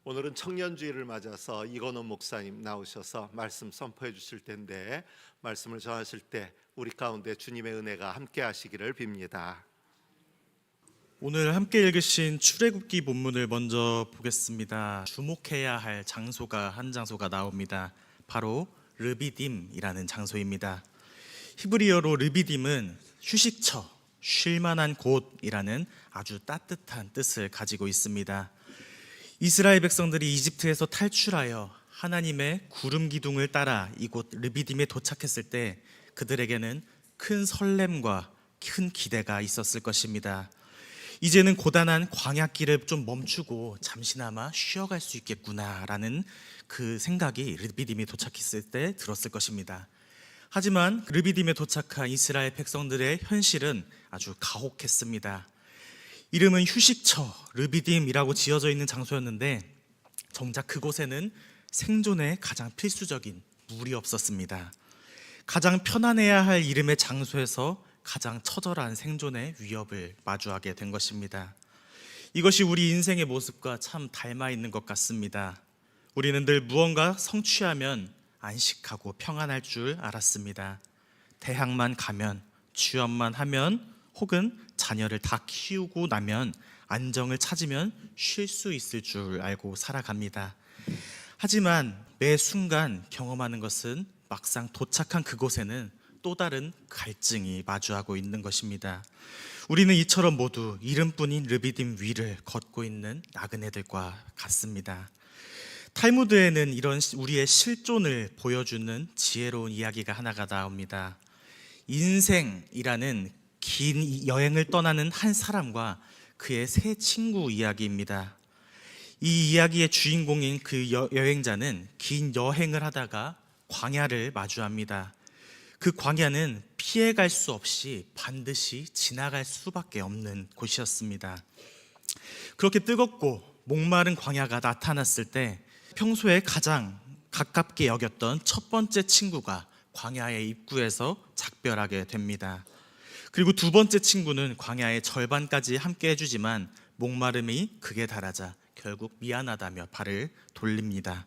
오늘은 청년주의를 맞아서 이건원 목사님 나오셔서 말씀 선포해 주실 텐데, 말씀을 전하실 때 우리 가운데 주님의 은혜가 함께 하시기를 빕니다. 오늘 함께 읽으신 출애굽기 본문을 먼저 보겠습니다. 주목해야 할 장소가 한 장소가 나옵니다. 바로 르비딤이라는 장소입니다. 히브리어로 르비딤은 휴식처, 쉴만한 곳이라는 아주 따뜻한 뜻을 가지고 있습니다. 이스라엘 백성들이 이집트에서 탈출하여 하나님의 구름 기둥을 따라 이곳 르비딤에 도착했을 때 그들에게는 큰 설렘과 큰 기대가 있었을 것입니다. 이제는 고단한 광야길을 좀 멈추고 잠시나마 쉬어갈 수 있겠구나라는 그 생각이 르비딤에 도착했을 때 들었을 것입니다. 하지만 르비딤에 도착한 이스라엘 백성들의 현실은 아주 가혹했습니다. 이름은 휴식처 르비딤이라고 지어져 있는 장소였는데 정작 그곳에는 생존에 가장 필수적인 물이 없었습니다. 가장 편안해야 할 이름의 장소에서 가장 처절한 생존의 위협을 마주하게 된 것입니다. 이것이 우리 인생의 모습과 참 닮아 있는 것 같습니다. 우리는 늘 무언가 성취하면 안식하고 평안할 줄 알았습니다. 대학만 가면, 취업만 하면, 혹은 자녀를 다 키우고 나면 안정을 찾으면 쉴 수 있을 줄 알고 살아갑니다. 하지만 매 순간 경험하는 것은 막상 도착한 그곳에는 또 다른 갈증이 마주하고 있는 것입니다. 우리는 이처럼 모두 이름뿐인 르비딤 위를 걷고 있는 나그네들과 같습니다. 탈무드에는 이런 우리의 실존을 보여주는 지혜로운 이야기가 하나가 나옵니다. 인생이라는 긴 여행을 떠나는 한 사람과 그의 세 친구 이야기입니다. 이 이야기의 주인공인 그 여행자는 긴 여행을 하다가 광야를 마주합니다. 그 광야는 피해갈 수 없이 반드시 지나갈 수밖에 없는 곳이었습니다. 그렇게 뜨겁고 목마른 광야가 나타났을 때 평소에 가장 가깝게 여겼던 첫 번째 친구가 광야의 입구에서 작별하게 됩니다. 그리고 두 번째 친구는 광야의 절반까지 함께 해주지만 목마름이 극에 달하자 결국 미안하다며 발을 돌립니다.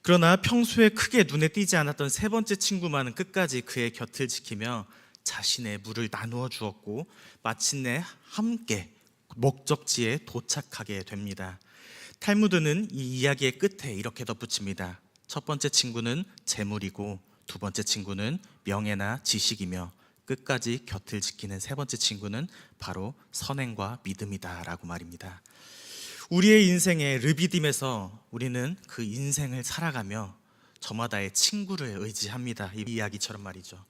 그러나 평소에 크게 눈에 띄지 않았던 세 번째 친구만은 끝까지 그의 곁을 지키며 자신의 물을 나누어 주었고 마침내 함께 목적지에 도착하게 됩니다. 탈무드는 이 이야기의 끝에 이렇게 덧붙입니다. 첫 번째 친구는 재물이고 두 번째 친구는 명예나 지식이며 끝까지 곁을 지키는 세 번째 친구는 바로 선행과 믿음이다 라고 말입니다. 우리의 인생의 르비딤에서 우리는 그 인생을 살아가며 저마다의 친구를 의지합니다. 이 이야기처럼 말이죠.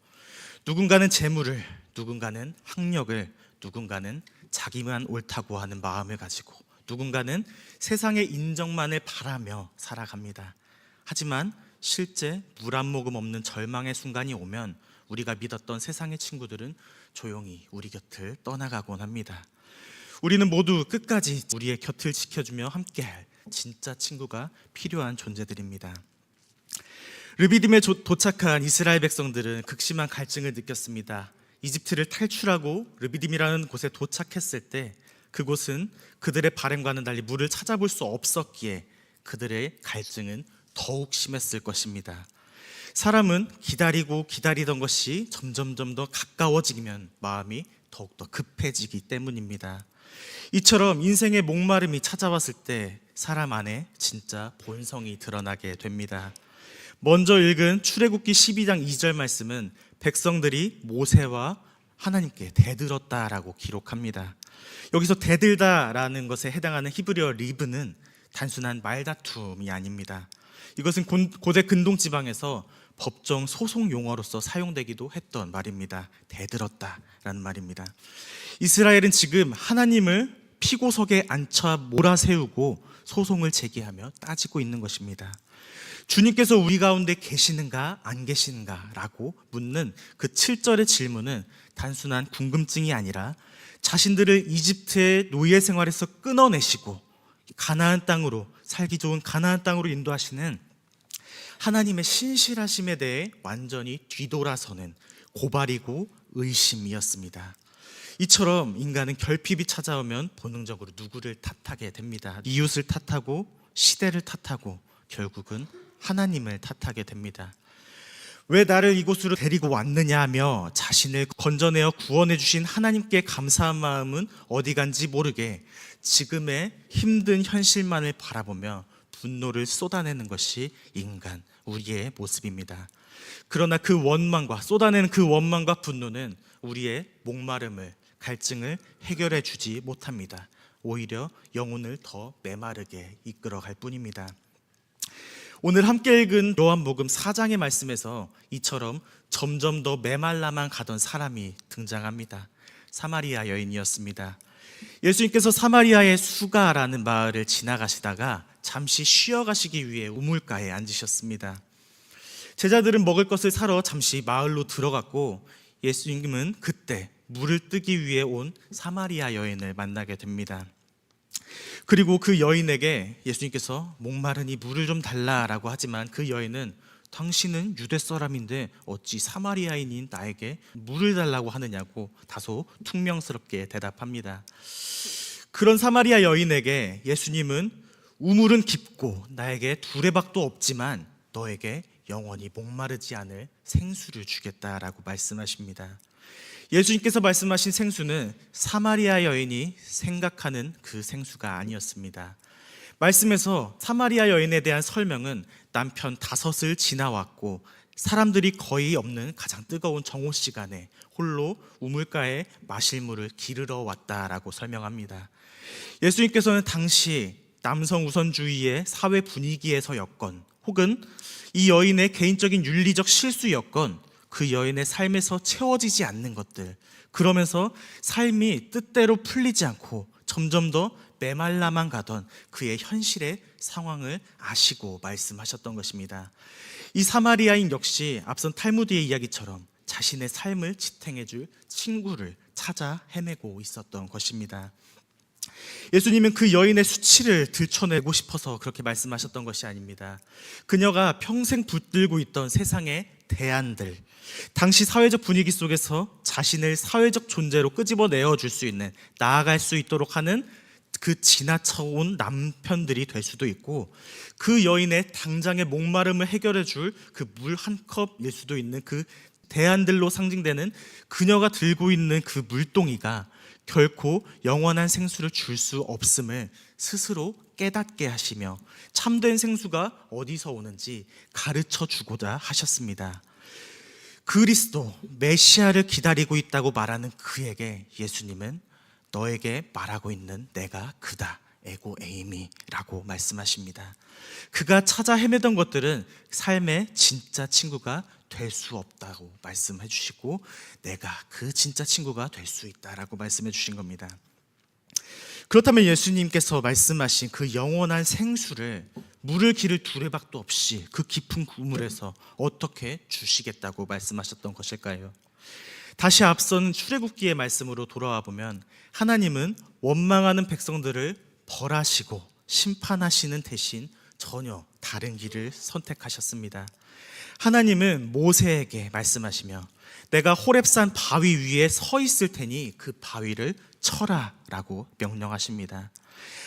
누군가는 재물을, 누군가는 학력을, 누군가는 자기만 옳다고 하는 마음을 가지고, 누군가는 세상의 인정만을 바라며 살아갑니다. 하지만 실제 물 한 모금 없는 절망의 순간이 오면 우리가 믿었던 세상의 친구들은 조용히 우리 곁을 떠나가곤 합니다. 우리는 모두 끝까지 우리의 곁을 지켜주며 함께할 진짜 친구가 필요한 존재들입니다. 르비딤에 도착한 이스라엘 백성들은 극심한 갈증을 느꼈습니다. 이집트를 탈출하고 르비딤이라는 곳에 도착했을 때 그곳은 그들의 바램과는 달리 물을 찾아볼 수 없었기에 그들의 갈증은 더욱 심했을 것입니다. 사람은 기다리고 기다리던 것이 점점 더 가까워지면 마음이 더욱더 급해지기 때문입니다. 이처럼 인생의 목마름이 찾아왔을 때 사람 안에 진짜 본성이 드러나게 됩니다. 먼저 읽은 출애굽기 12장 2절 말씀은 백성들이 모세와 하나님께 대들었다라고 기록합니다. 여기서 대들다라는 것에 해당하는 히브리어 리브는 단순한 말다툼이 아닙니다. 이것은 고대 근동 지방에서 법정 소송 용어로서 사용되기도 했던 말입니다. 대들었다라는 말입니다. 이스라엘은 지금 하나님을 피고석에 앉혀 몰아세우고 소송을 제기하며 따지고 있는 것입니다. 주님께서 우리 가운데 계시는가 안 계시는가 라고 묻는 그 7절의 질문은 단순한 궁금증이 아니라 자신들을 이집트의 노예 생활에서 끊어내시고 가나안 땅으로, 살기 좋은 가나안 땅으로 인도하시는 하나님의 신실하심에 대해 완전히 뒤돌아서는 고발이고 의심이었습니다. 이처럼 인간은 결핍이 찾아오면 본능적으로 누구를 탓하게 됩니다. 이웃을 탓하고 시대를 탓하고 결국은 하나님을 탓하게 됩니다. 왜 나를 이곳으로 데리고 왔느냐 하며 자신을 건져내어 구원해 주신 하나님께 감사한 마음은 어디 간지 모르게 지금의 힘든 현실만을 바라보며 분노를 쏟아내는 것이 인간, 우리의 모습입니다. 그러나 그 원망과 쏟아내는 그 원망과 분노는 우리의 목마름을, 갈증을 해결해 주지 못합니다. 오히려 영혼을 더 메마르게 이끌어갈 뿐입니다. 오늘 함께 읽은 요한복음 4장의 말씀에서 이처럼 점점 더 메말라만 가던 사람이 등장합니다. 사마리아 여인이었습니다. 예수님께서 사마리아의 수가라는 마을을 지나가시다가 잠시 쉬어가시기 위해 우물가에 앉으셨습니다. 제자들은 먹을 것을 사러 잠시 마을로 들어갔고 예수님은 그때 물을 뜨기 위해 온 사마리아 여인을 만나게 됩니다. 그리고 그 여인에게 예수님께서 목마르니 물을 좀 달라라고 하지만 그 여인은 당신은 유대 사람인데 어찌 사마리아인인 나에게 물을 달라고 하느냐고 다소 퉁명스럽게 대답합니다. 그런 사마리아 여인에게 예수님은 우물은 깊고 나에게 두레박도 없지만 너에게 영원히 목마르지 않을 생수를 주겠다라고 말씀하십니다. 예수님께서 말씀하신 생수는 사마리아 여인이 생각하는 그 생수가 아니었습니다. 말씀에서 사마리아 여인에 대한 설명은 남편 5을 지나왔고 사람들이 거의 없는 가장 뜨거운 정오 시간에 홀로 우물가에 마실 물을 기르러 왔다라고 설명합니다. 예수님께서는 당시 남성 우선주의의 사회 분위기에서였건 혹은 이 여인의 개인적인 윤리적 실수였건 그 여인의 삶에서 채워지지 않는 것들, 그러면서 삶이 뜻대로 풀리지 않고 점점 더 메말라만 가던 그의 현실의 상황을 아시고 말씀하셨던 것입니다. 이 사마리아인 역시 앞선 탈무드의 이야기처럼 자신의 삶을 지탱해 줄 친구를 찾아 헤매고 있었던 것입니다. 예수님은 그 여인의 수치를 들춰내고 싶어서 그렇게 말씀하셨던 것이 아닙니다. 그녀가 평생 붙들고 있던 세상의 대안들, 당시 사회적 분위기 속에서 자신을 사회적 존재로 끄집어내어 줄 수 있는, 나아갈 수 있도록 하는 그 지나쳐온 남편들이 될 수도 있고 그 여인의 당장의 목마름을 해결해 줄 그 물 한 컵일 수도 있는 그 대안들로 상징되는 그녀가 들고 있는 그 물동이가 결코 영원한 생수를 줄 수 없음을 스스로 깨닫게 하시며 참된 생수가 어디서 오는지 가르쳐 주고자 하셨습니다. 그리스도 메시아를 기다리고 있다고 말하는 그에게 예수님은 너에게 말하고 있는 내가 그다, 에고 에이미라고 말씀하십니다. 그가 찾아 헤매던 것들은 삶의 진짜 친구가 될 수 없다고 말씀해 주시고 내가 그 진짜 친구가 될 수 있다라고 말씀해 주신 겁니다. 그렇다면 예수님께서 말씀하신 그 영원한 생수를 물을 기를 두레박도 없이 그 깊은 우물에서 어떻게 주시겠다고 말씀하셨던 것일까요? 다시 앞선 출애굽기의 말씀으로 돌아와 보면 하나님은 원망하는 백성들을 벌하시고 심판하시는 대신 전혀 다른 길을 선택하셨습니다. 하나님은 모세에게 말씀하시며 내가 호렙산 바위 위에 서 있을 테니 그 바위를 쳐라라고 명령하십니다.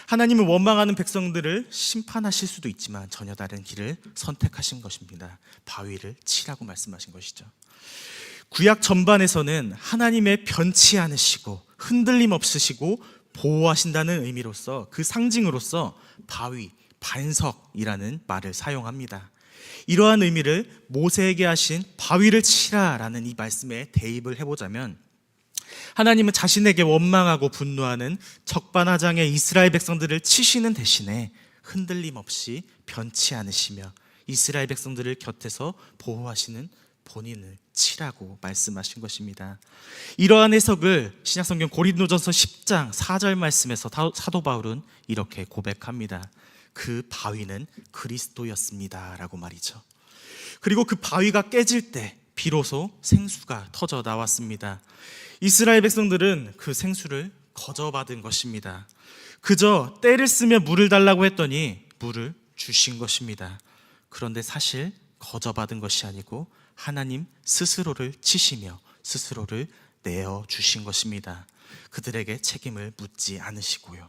하나님은 원망하는 백성들을 심판하실 수도 있지만 전혀 다른 길을 선택하신 것입니다. 바위를 치라고 말씀하신 것이죠. 구약 전반에서는 하나님의 변치 않으시고 흔들림 없으시고 보호하신다는 의미로서 그 상징으로서 바위, 반석이라는 말을 사용합니다. 이러한 의미를 모세에게 하신 바위를 치라라는 이 말씀에 대입을 해보자면 하나님은 자신에게 원망하고 분노하는 적반하장의 이스라엘 백성들을 치시는 대신에 흔들림 없이 변치 않으시며 이스라엘 백성들을 곁에서 보호하시는 본인을 치라고 말씀하신 것입니다. 이러한 해석을 신약성경 고린도전서 10장 4절 말씀에서 사도 바울은 이렇게 고백합니다. 그 바위는 그리스도였습니다 라고 말이죠. 그리고 그 바위가 깨질 때 비로소 생수가 터져 나왔습니다. 이스라엘 백성들은 그 생수를 거저받은 것입니다. 그저 때를 쓰며 물을 달라고 했더니 물을 주신 것입니다. 그런데 사실 거저받은 것이 아니고 하나님 스스로를 치시며 스스로를 내어 주신 것입니다. 그들에게 책임을 묻지 않으시고요.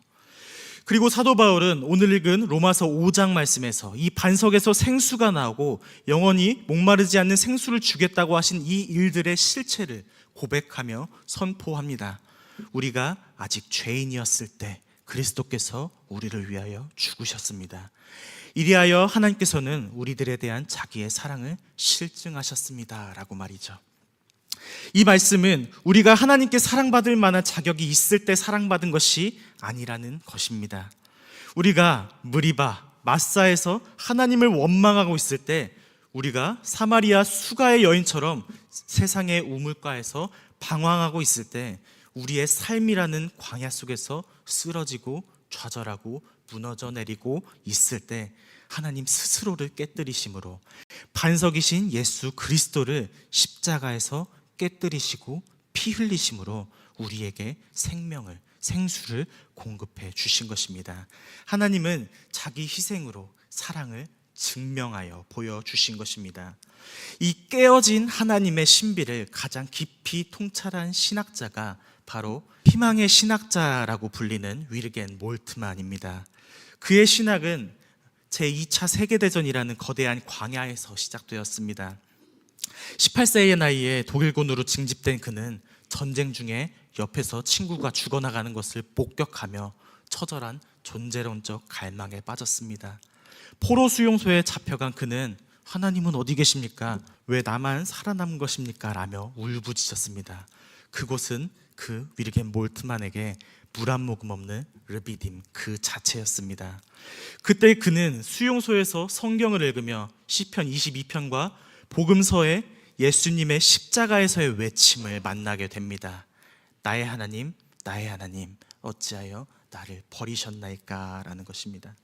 그리고 사도 바울은 오늘 읽은 로마서 5장 말씀에서 이 반석에서 생수가 나오고 영원히 목마르지 않는 생수를 주겠다고 하신 이 일들의 실체를 고백하며 선포합니다. 우리가 아직 죄인이었을 때 그리스도께서 우리를 위하여 죽으셨습니다. 이리하여 하나님께서는 우리들에 대한 자기의 사랑을 실증하셨습니다 라고 말이죠. 이 말씀은 우리가 하나님께 사랑받을 만한 자격이 있을 때 사랑받은 것이 아니라는 것입니다. 우리가 무리바, 마사에서 하나님을 원망하고 있을 때, 우리가 사마리아 수가의 여인처럼 세상의 우물가에서 방황하고 있을 때, 우리의 삶이라는 광야 속에서 쓰러지고 좌절하고 무너져 내리고 있을 때 하나님 스스로를 깨뜨리심으로 반석이신 예수 그리스도를 십자가에서 깨뜨리시고 피 흘리심으로 우리에게 생명을, 생수를 공급해 주신 것입니다. 하나님은 자기 희생으로 사랑을 증명하여 보여주신 것입니다. 이 깨어진 하나님의 신비를 가장 깊이 통찰한 신학자가 바로 희망의 신학자라고 불리는 위르겐 몰트만입니다. 그의 신학은 제2차 세계대전이라는 거대한 광야에서 시작되었습니다. 18세의 나이에 독일군으로 징집된 그는 전쟁 중에 옆에서 친구가 죽어나가는 것을 목격하며 처절한 존재론적 갈망에 빠졌습니다. 포로 수용소에 잡혀간 그는 하나님은 어디 계십니까? 왜 나만 살아남은 것입니까? 라며 울부짖었습니다. 그곳은 그 위르겐 몰트만에게 물 한 모금 없는 르비딤 그 자체였습니다. 그때 그는 수용소에서 성경을 읽으며 시편 22편과 복음서의 예수님의 십자가에서의 외침을 만나게 됩니다. 나의 하나님, 나의 하나님, 어찌하여 나를 버리셨나이까? 라는 것입니다.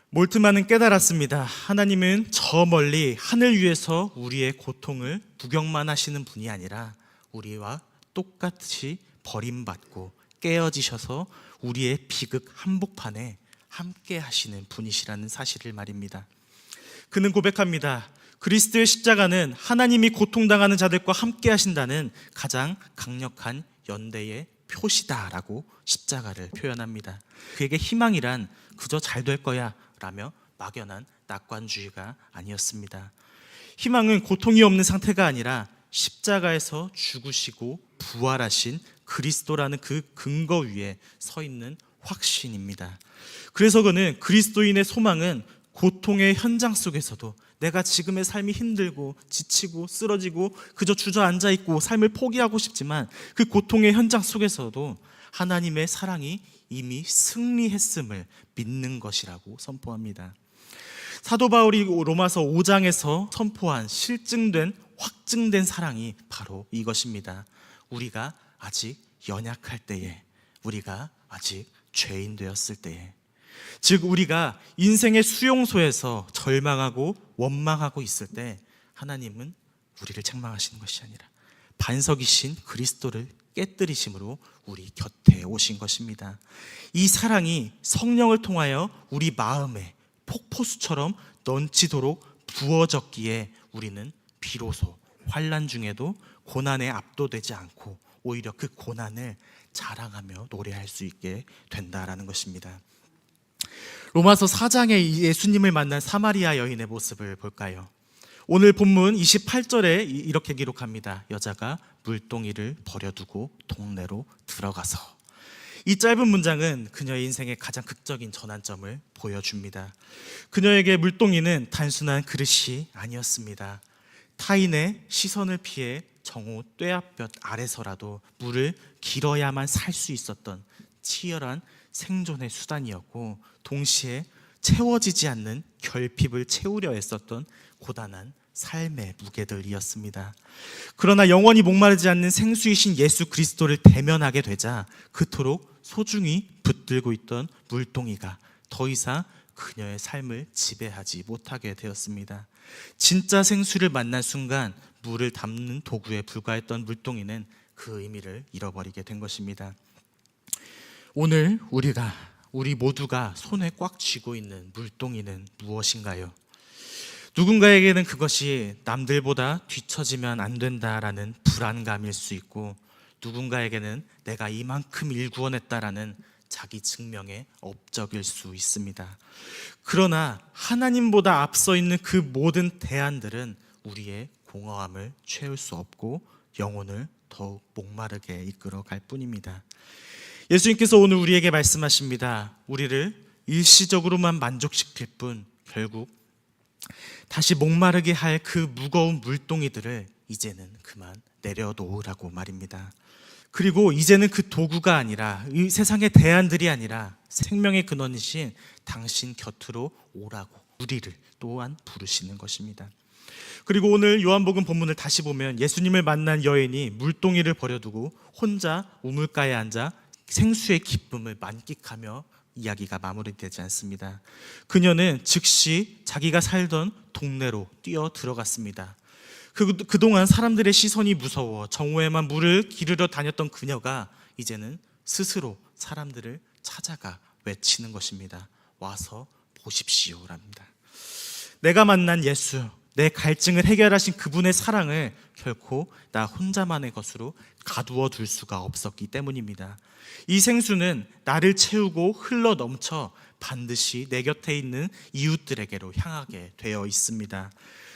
몰트만은 깨달았습니다. 하나님은 저 멀리 하늘 위에서 우리의 고통을 구경만 하시는 분이 아니라 우리와 똑같이 버림받고 깨어지셔서 우리의 비극 한복판에 함께 하시는 분이시라는 사실을 말입니다. 그는 고백합니다. 그리스도의 십자가는 하나님이 고통당하는 자들과 함께 하신다는 가장 강력한 연대의 표시다라고 십자가를 표현합니다. 그에게 희망이란 그저 잘 될 거야 라며 막연한 낙관주의가 아니었습니다. 희망은 고통이 없는 상태가 아니라 십자가에서 죽으시고 부활하신 그리스도라는 그 근거 위에 서 있는 확신입니다. 그래서 그는 그리스도인의 소망은 고통의 현장 속에서도 내가 지금의 삶이 힘들고 지치고 쓰러지고 그저 주저앉아 있고 삶을 포기하고 싶지만 그 고통의 현장 속에서도 하나님의 사랑이 이미 승리했음을 믿는 것이라고 선포합니다. 사도 바울이 로마서 5장에서 선포한 실증된 확증된 사랑이 바로 이것입니다. 우리가 아직 연약할 때에, 우리가 아직 죄인 되었을 때에, 즉 우리가 인생의 수용소에서 절망하고 원망하고 있을 때 하나님은 우리를 책망하시는 것이 아니라 반석이신 그리스도를 깨뜨리심으로 우리 곁에 오신 것입니다. 이 사랑이 성령을 통하여 우리 마음에 폭포수처럼 넘치도록 부어졌기에 우리는 비로소 환난 중에도 고난에 압도되지 않고 오히려 그 고난을 자랑하며 노래할 수 있게 된다라는 것입니다. 로마서 4장에 예수님을 만난 사마리아 여인의 모습을 볼까요? 오늘 본문 28절에 이렇게 기록합니다. 여자가 물동이를 버려두고 동네로 들어가서. 이 짧은 문장은 그녀의 인생의 가장 극적인 전환점을 보여줍니다. 그녀에게 물동이는 단순한 그릇이 아니었습니다. 타인의 시선을 피해 정오 뙤약볕 아래서라도 물을 길어야만 살 수 있었던 치열한 생존의 수단이었고, 동시에 채워지지 않는 결핍을 채우려 했었던 고단한 삶의 무게들이었습니다. 그러나 영원히 목마르지 않는 생수이신 예수 그리스도를 대면하게 되자 그토록 소중히 붙들고 있던 물동이가 더 이상 그녀의 삶을 지배하지 못하게 되었습니다. 진짜 생수를 만난 순간 물을 담는 도구에 불과했던 물동이는 그 의미를 잃어버리게 된 것입니다. 오늘 우리 모두가 손에 꽉 쥐고 있는 물동이는 무엇인가요? 누군가에게는 그것이 남들보다 뒤처지면 안 된다라는 불안감일 수 있고, 누군가에게는 내가 이만큼 일구어냈다라는 자기 증명의 업적일 수 있습니다. 그러나 하나님보다 앞서 있는 그 모든 대안들은 우리의 공허함을 채울 수 없고 영혼을 더욱 목마르게 이끌어갈 뿐입니다. 예수님께서 오늘 우리에게 말씀하십니다. 우리를 일시적으로만 만족시킬 뿐 결국 다시 목마르게 할 그 무거운 물동이들을 이제는 그만 내려놓으라고 말입니다. 그리고 이제는 그 도구가 아니라 이 세상의 대안들이 아니라 생명의 근원이신 당신 곁으로 오라고 우리를 또한 부르시는 것입니다. 그리고 오늘 요한복음 본문을 다시 보면 예수님을 만난 여인이 물동이를 버려두고 혼자 우물가에 앉아 생수의 기쁨을 만끽하며 이야기가 마무리되지 않습니다. 그녀는 즉시 자기가 살던 동네로 뛰어 들어갔습니다. 그동안 사람들의 시선이 무서워 정오에만 물을 기르러 다녔던 그녀가 이제는 스스로 사람들을 찾아가 외치는 것입니다. 와서 보십시오랍니다. 내가 만난 예수, 내 갈증을 해결하신 그분의 사랑을 결코 나 혼자만의 것으로 가두어 둘 수가 없었기 때문입니다. 이 생수는 나를 채우고 흘러 넘쳐 반드시 내 곁에 있는 이웃들에게로 향하게 되어 있습니다.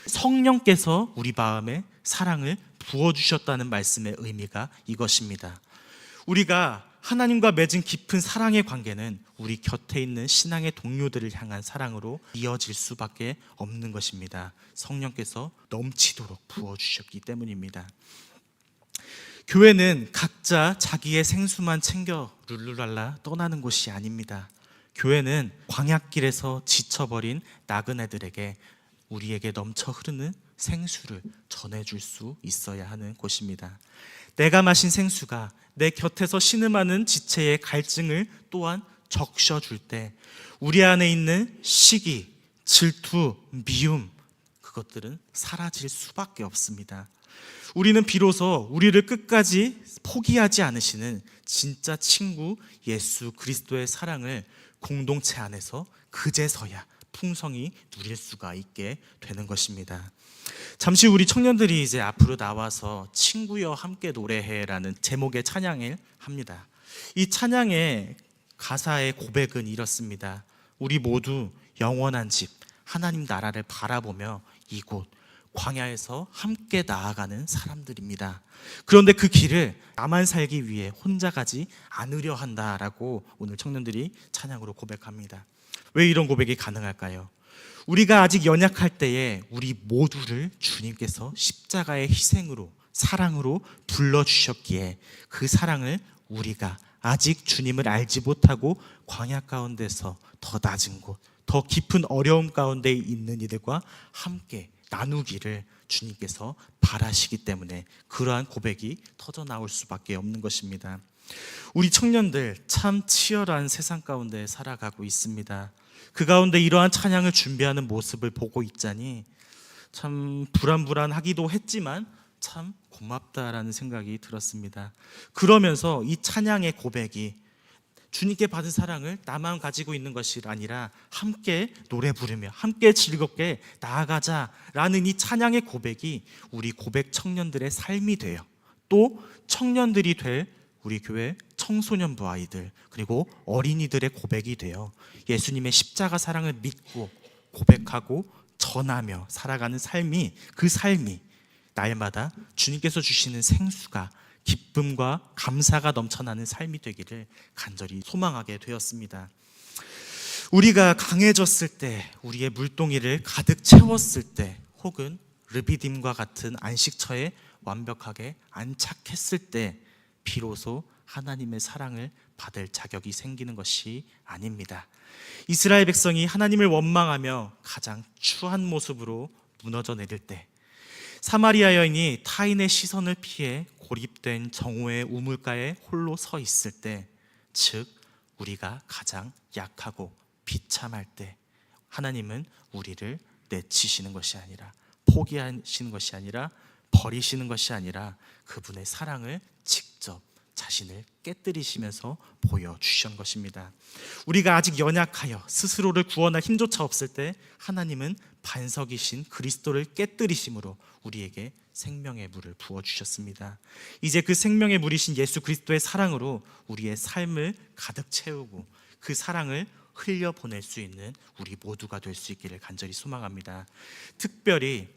성령께서 우리 마음에 사랑을 부어주셨다는 말씀의 의미가 이것입니다. 우리가 하나님과 맺은 깊은 사랑의 관계는 우리 곁에 있는 신앙의 동료들을 향한 사랑으로 이어질 수밖에 없는 것입니다. 성령께서 넘치도록 부어주셨기 때문입니다. 교회는 각자 자기의 생수만 챙겨 룰루랄라 떠나는 곳이 아닙니다. 교회는 광야길에서 지쳐버린 나그네들에게 우리에게 넘쳐 흐르는 생수를 전해줄 수 있어야 하는 곳입니다. 내가 마신 생수가 내 곁에서 신음하는 지체의 갈증을 또한 적셔줄 때 우리 안에 있는 시기, 질투, 미움 그것들은 사라질 수밖에 없습니다. 우리는 비로소 우리를 끝까지 포기하지 않으시는 진짜 친구 예수 그리스도의 사랑을 공동체 안에서 그제서야 풍성히 누릴 수가 있게 되는 것입니다. 잠시 우리 청년들이 이제 앞으로 나와서 친구여 함께 노래해라는 제목의 찬양을 합니다. 이 찬양의 가사의 고백은 이렇습니다. 우리 모두 영원한 집 하나님 나라를 바라보며 이곳 광야에서 함께 나아가는 사람들입니다. 그런데 그 길을 나만 살기 위해 혼자 가지 않으려 한다라고 오늘 청년들이 찬양으로 고백합니다. 왜 이런 고백이 가능할까요? 우리가 아직 연약할 때에 우리 모두를 주님께서 십자가의 희생으로 사랑으로 불러주셨기에 그 사랑을 우리가 아직 주님을 알지 못하고 광야 가운데서 더 낮은 곳, 더 깊은 어려움 가운데 있는 이들과 함께 나누기를 주님께서 바라시기 때문에 그러한 고백이 터져 나올 수밖에 없는 것입니다. 우리 청년들 참 치열한 세상 가운데 살아가고 있습니다. 그 가운데 이러한 찬양을 준비하는 모습을 보고 있자니 참 불안불안하기도 했지만 참 고맙다라는 생각이 들었습니다. 그러면서 이 찬양의 고백이 주님께 받은 사랑을 나만 가지고 있는 것이 아니라 함께 노래 부르며 함께 즐겁게 나아가자라는 이 찬양의 고백이 우리 고백 청년들의 삶이 돼요. 또 청년들이 될 우리 교회 청소년부 아이들 그리고 어린이들의 고백이 돼요. 예수님의 십자가 사랑을 믿고 고백하고 전하며 살아가는 삶이 그 삶이 날마다 주님께서 주시는 생수가 기쁨과 감사가 넘쳐나는 삶이 되기를 간절히 소망하게 되었습니다. 우리가 강해졌을 때 우리의 물동이를 가득 채웠을 때 혹은 르비딤과 같은 안식처에 완벽하게 안착했을 때 비로소 하나님의 사랑을 받을 자격이 생기는 것이 아닙니다. 이스라엘 백성이 하나님을 원망하며 가장 추한 모습으로 무너져 내릴 때 사마리아 여인이 타인의 시선을 피해 고립된 정오의 우물가에 홀로 서 있을 때, 즉 우리가 가장 약하고 비참할 때 하나님은 우리를 내치시는 것이 아니라 포기하시는 것이 아니라 버리시는 것이 아니라 그분의 사랑을 직접 자신을 깨뜨리시면서 보여주신 것입니다. 우리가 아직 연약하여 스스로를 구원할 힘조차 없을 때 하나님은 반석이신 그리스도를 깨뜨리심으로 우리에게 생명의 물을 부어 주셨습니다. 이제 그 생명의 물이신 예수 그리스도의 사랑으로 우리의 삶을 가득 채우고 그 사랑을 흘려 보낼 수 있는 우리 모두가 될 수 있기를 간절히 소망합니다. 특별히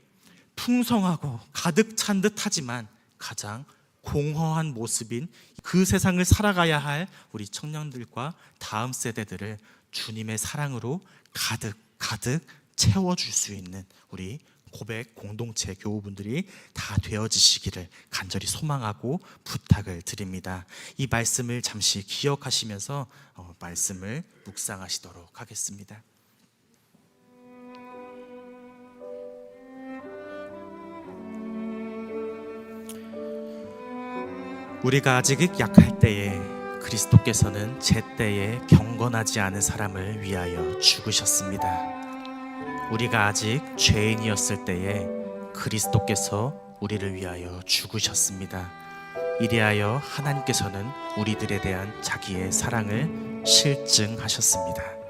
풍성하고 가득 찬 듯하지만 가장 공허한 모습인 그 세상을 살아가야 할 우리 청년들과 다음 세대들을 주님의 사랑으로 가득 채워줄 수 있는 우리 고백 공동체 교우분들이 다 되어지시기를 간절히 소망하고 부탁을 드립니다. 이 말씀을 잠시 기억하시면서 말씀을 묵상하시도록 하겠습니다. 우리가 아직 약할 때에 그리스도께서는 제때에 경건하지 않은 사람을 위하여 죽으셨습니다. 우리가 아직 죄인이었을 때에 그리스도께서 우리를 위하여 죽으셨습니다. 이리하여 하나님께서는 우리들에 대한 자기의 사랑을 실증하셨습니다.